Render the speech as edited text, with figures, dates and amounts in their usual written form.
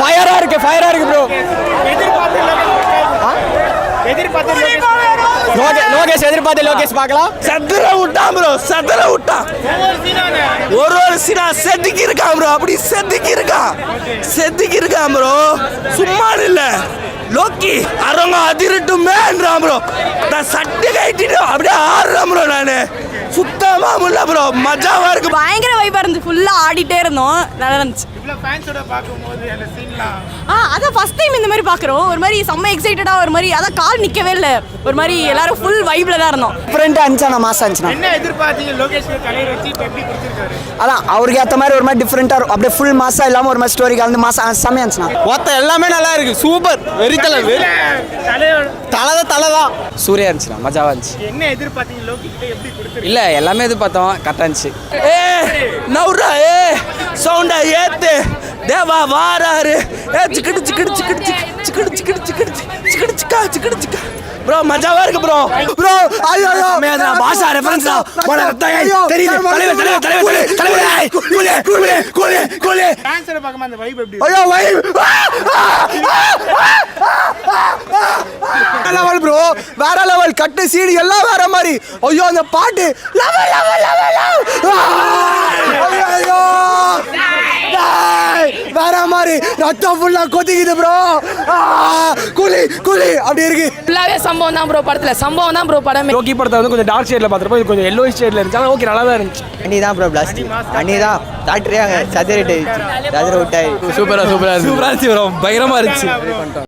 ஃபயரா இருக்கு ப்ரோ. லோகேஷ் எதிர்பார்த்து லோகேஷ் பார்க்கலாம். சதுர விட்டான் ப்ரோ, சதுர விட்டான். ஒரு சீனா செதுக்கி இருக்கான் ப்ரோ, அப்படி செதுக்கி இருக்கான் ப்ரோ. சும்மா இல்ல லோக்கி அரங்க அதிரட்டுமேன்றான் ப்ரோ. நான் சட்டை கட்டிட்டு அப்படியே ஆடுறேன் ப்ரோ. நானு சுத்தமா முடியல ப்ரோ, மஜாவா இருக்கு. பயங்கர வைப்பா இருந்து, ஃபுல்லா ஆடிட்டே இருந்தோம், நல்லா இருந்துச்சு. அதான் ஃபர்ஸ்ட் டைம் இந்த மாதிரி பாக்குறோம். ஒரு மாதிரி செம்ம எக்ஸைட்டடா, ஒரு மாதிரி அதான் கால் நிக்கவே இல்லை, ஒரு மாதிரி எல்லாரும் ஃபுல் வைப்ல தான் இருந்தோம். டிஃபரெண்டா இருந்துச்சா, மாசா இருந்துச்சுனா என்ன எதிர்பார்த்தீங்க? லோகேஷ் கலையை வச்சு எப்படி கொடுத்திருக்காரு? அதான் அவருக்கு ஏற்ற மாதிரி ஒரு மாதிரி டிஃபரெண்டா அப்படியே ஃபுல் மாசா இல்லாம ஒரு மாதிரி ஸ்டோரி கலந்து மாசா செம்மையா இருந்துச்சுனா. மொத்தம் எல்லாமே நல்லா இருக்கு, சூப்பர். வெறித்தலை தலைதான் சூர்யா இருந்துச்சுனா, மஜாவா இருந்துச்சு. என்ன எதிர்பார்த்தீங்க? லோகி கிட்ட எப்படி கொடுத்திருக்காரு? இல்ல எல்லாமே எதிர்பார்த்தோம், கரெக்டா இருந்துச்சு. நவுரா சவுண்டா ஏத்து தேவா வாராரு. ப்ரோ மஜாவா இருக்கு ப்ரோ. ப்ரோ ஐயோ பாஷா ரெஃபரன்ஸ் போல தெரியுது. தலைவர் டான்ஸரை பார்க்கும்போது அந்த வைப் எப்படி? ஐயோ வைப் லெவல் ப்ரோ, வேற லெவல். கட்டு சீடி எல்லாம் வேற மாதிரி. ஐயோ அந்த பாட்டு லெவல் ஐயோ வேற மாதிரி. ரத்தம் ஃபுல்லா கொதிக்குது ப்ரோ. குளி அப்படி இருக்கு. ஃபுல்லாவே சம்பவம் தான் ப்ரோ, படத்துல சம்பவம் தான் ப்ரோ படமே. லோக்கி படத்தை வந்து கொஞ்சம் டார்க் ஷேட்ல பார்த்துருப்போம், இது கொஞ்சம் எல்லோ ஷேட்ல இருந்துச்சு. ஆனால் ஓகே, நல்லா தான் இருந்துச்சு. அண்ணி தான் ப்ரோ பிளாஸ்டிக், அண்ணி தான் டாக்டரே சதுர விட்டாய். சூப்பரா இருந்துச்சு ப்ரோ, பயங்கரமா இருந்துச்சு.